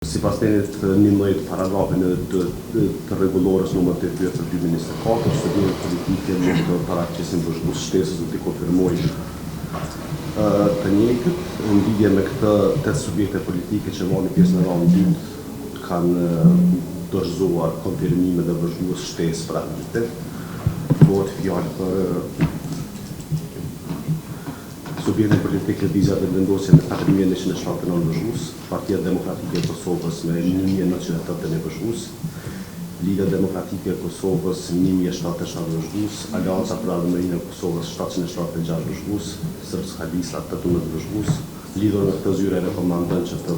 Sipas tenit 11 paragrafin të rregullores numër 88/2024, studimet politike mund të paraqisin vëzhgues shtesës dhe të konfirmojnë të njëjtët në lidhje me këtë 8 subjekte politike që marrin pjesë në raundin dytë kanë dorëzuar konfirmime dhe vëzhgues shtesë për atë. Bëhet fjalë për subjekte politike Lëvizja dhe vendosja me 4179 vëzhgues, Partia Demokratike e Kosovës me 1981 vëzhgues, Liga Demokratike e Kosovës 1077 vëzhgues, Aleanca për Ardhmërinë e Kosovës 776 vëzhgues, Srpska Lista 18 vëzhgues. Lidhur me këtë zyre rekomandon që të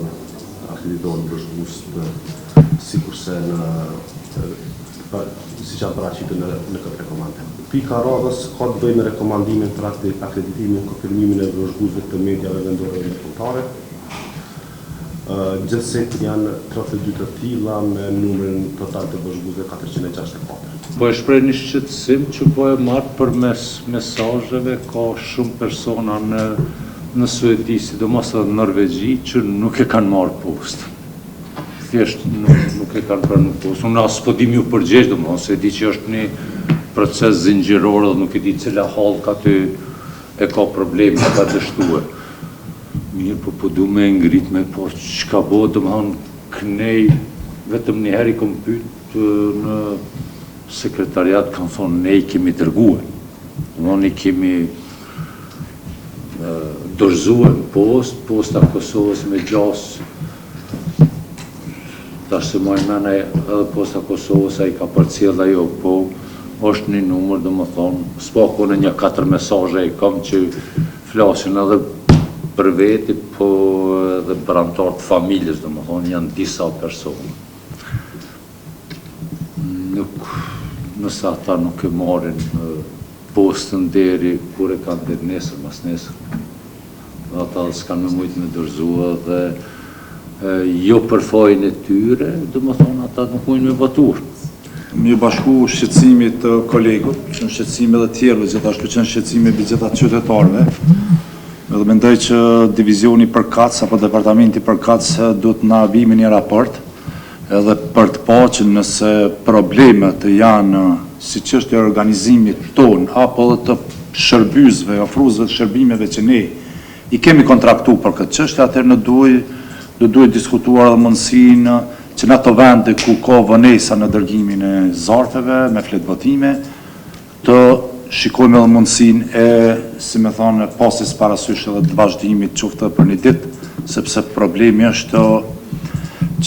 akreditohen vëzhgues sikurse si që paraqitur në këtë rekomandim. Pika radhës ka të bëjë me rekomandimin për akreditimin, konfirmimin e vëzhguesve të mediave vendore dhe kombëtare. Gjithsesi janë 32 të tilla me numrin total të vëzhguesve 464. Po e shpreh një shqetësim që po e marr përmes mesazheve, ka shumë persona në Suedi, sidomos në Norvegji, që nuk e kanë marrë postë. Thjesht nuk e kanë pranuar postë. Unë as po di më përgjigj, domethënë se di që është një proces zinxhiror dhe nuk e di cila hallka aty e ka probleme, ka dështuar. Mirë, po du me ngrit me po çka bëhet, domethënë kënej vetëm një herë i kom pyet në sekretariat, kanë thonë ne i kemi dërguar. Domethënë i kemi dorëzuar posta Kosovës me gjasë. Tash se më mena edhe posta Kosovës ai ka përcjell ajo, po është një numër, domethënë, s'po në një 4 mesazhe i kam që flasin edhe për veti, po edhe për anëtarë të familjes, domethënë janë disa persona. Nëse ata nuk e marrin postën deri kur e kanë deri nesër, mas nesër. Ata s'kanë më mujtë me dorëzua dhe jo për fajin e tyre, domethënë ata nuk mujnë me votuar. Më bashku shqetësimit të kolegut, që në shqetësime dhe tjerëve, gjithashtu që në shqetësime bëj gjitha qytetarëve, edhe mendoj që divizioni përkatës apo departamenti përkatës duhet na bimi një raport, edhe për të pa që nëse problemet janë si çështja e organizimit ton, apo dhe të shërbysve, ofruesve të shërbimeve që ne i kemi kontraktu për këtë çështje, atëherë duhet diskutuar edhe mundësinë që në ato vende ku ka vonesa në dërgimin e zarfeve, me fletvotime, të shikojmë edhe mundësinë e, si me thonë, pasis parasysh edhe të vazhdimit qoftë për një ditë, sepse problemi është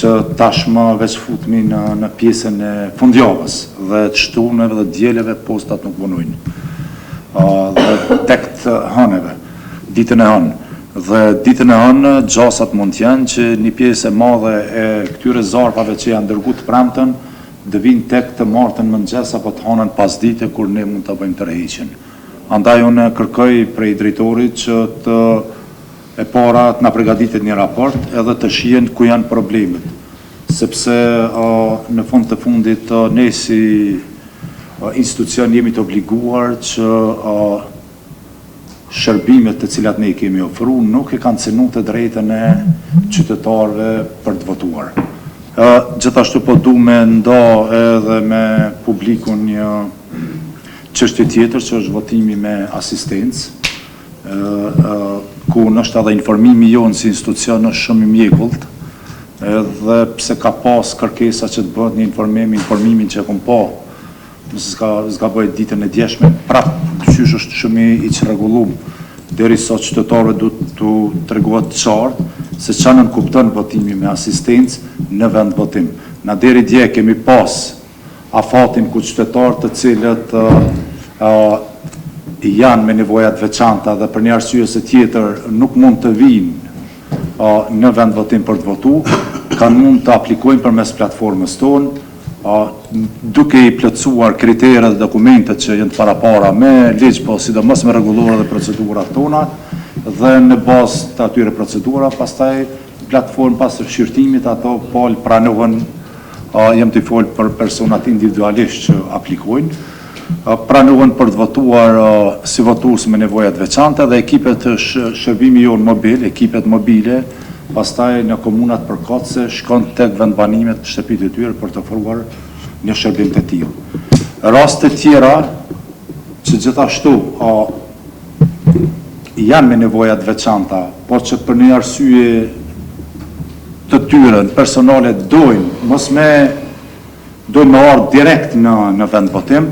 që tashmë veç futemi në pjesën e fundjavës dhe të shtuneve dhe djeleve postat nuk punojnë. Dhe tek të hëneve, ditën e hënë. Dhe ditën e hënë gjasat mund t'janë që një pjesë e madhe e këtyre zarfave që janë dërguar të premten dhe vinë tek të martën mëngjes apo të hënën pas dite kur ne mund të bëjmë tërheqjen. Andaj unë kërkoj prej drejtorit që të e para të na përgatitet një raport edhe të shihen ku janë problemet, sepse në fund të fundit ne si institucion jemi të obliguar që shërbimet të cilat ne i kemi ofru nuk e kanë cenu të drejtën e qytetarëve për të votuar. Gjithashtu po du me nda edhe me publikun një çështje tjetër që është votimi me asistencë, ku nështë edhe informimi jonë si institucion është shumë i mjekullt, edhe pse ka pas kërkesa që të bëhet një informimin që e kom pa, nëse s'ka bëjt ditën e djeshme, prapë qysh është shumë i çrregullum, deri sa qytetarëve duhet të tregohet qartë se çfarë nënkupton votimi me asistencë në vend votim. Na deri dje kemi pas afatin ku qytetarë të cilët janë me nevoja të veçanta dhe për një arsye se tjetër nuk mund të vinë në vend votim për të votuar, kanë mund të aplikojnë përmes platformës tonë, duke i plotësuar kriteret dhe dokumentet që janë të parapara me ligj, po sidomos me rregullora dhe procedurat tona, dhe në bazë të atyre procedura, pastaj platformë pas shqyrtimit ato pol pranohen, jam të fol për personat individualisht që aplikojnë, pranohen për të votuar si votues me nevoja të veçanta dhe ekipet shërbimi jonë mobil, ekipet mobile pastaj në komunat përkatëse shkon tek vendbanimet shtëpitë e tyre për të ofruar një shërbim të tillë. Raste tjera që gjithashtu janë me nevoja të veçanta, por që për një arsye të tyre personale dojnë me ardhë direkt në vend votim,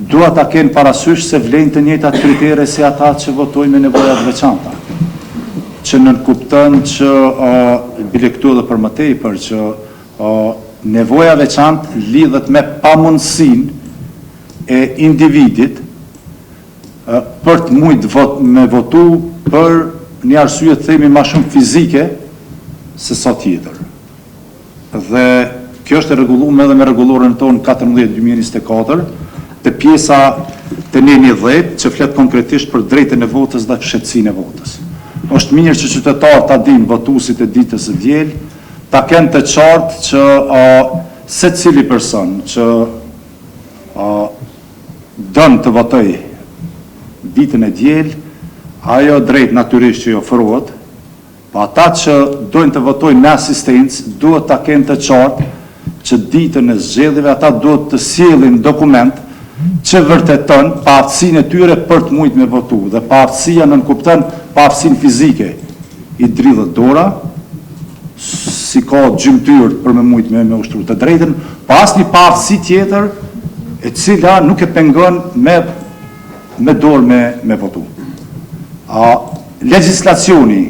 duhet ta kenë parasysh se vlen të njëjtat kritere si ata që votojnë me nevoja të veçanta. Që nënkupton që bile këtu edhe për më tepër që nevoja veçantë lidhet me pamundësinë e individit për të mujtë me votu për një arsye të themi ma shumë fizike se sa tjetër. Dhe kjo është e rregulluar edhe me rregulloren tonë 14/2024, të pjesa të neni 10 që flet konkretisht për drejtën e votës dhe fshehtësinë e votës. Është mirë që qytetarët ta dinë, votuesit e ditës së diel, ta kenë të qartë që secili person që dën të votojë ditën e diel, ajo drejt natyrisht që i ofrohet, pa ata që dojnë të votojnë me asistencë, duhet ta kenë të qartë që ditën e zgjedhjeve ata duhet të sjellin dokument që vërteton paaftësinë e tyre për të mujtë me votu, dhe paaftësia nënkupton paaftësinë fizike, i dridhet dora, si ka gjymtyr për me mujtë me ushtru të drejtën, pa asnjë paaftësi tjetër e cila nuk e pengon me dorë me votu. Legjislacioni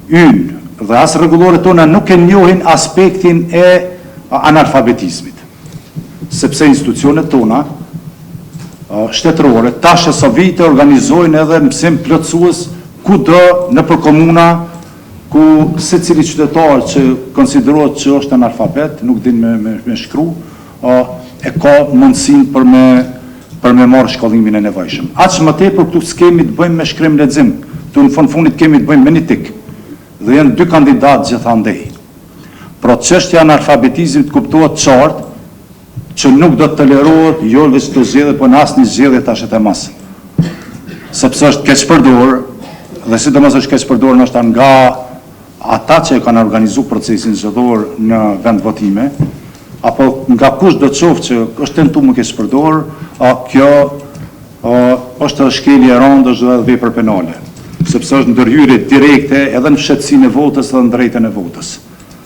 ynë dhe as rregulloret tona nuk e njohin aspektin e analfabetizmit, sepse institucionet tona shtetërore tash e vite organizojnë edhe mësim plotësues kudo nëpër komuna ku secili qytetar që konsiderohet që është analfabet, nuk din me shkru, e ka mundësinë për me marrë shkollimin e nevojshëm. Aq më tepër këtu s'kemi të bëjmë me shkrim lexim, këtu në fundit kemi të bëjmë me një tik, dhe janë 2 kandidatë gjithandej. Pra çështja e analfabetizmit kuptohet qartë që nuk do të tolerohet jo veç të zgjedhje, po në asnjë zgjedhje tash e mas. Sepse është keq përdorur, dhe sidomos është keq përdorur ndoshta nga ata që e kanë organizuar procesin zgjedhor në vend votime, apo nga kush do të qoftë që është tentuar më keq përdorur, kjo është shkelje e rëndësh dhe vepër penale, sepse është ndërhyrje direkte edhe në fshehtësinë e votës dhe në drejtën e votës.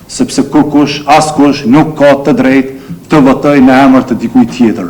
Sepse askush nuk ka të drejtë të votojë në emër të dikujt tjetër.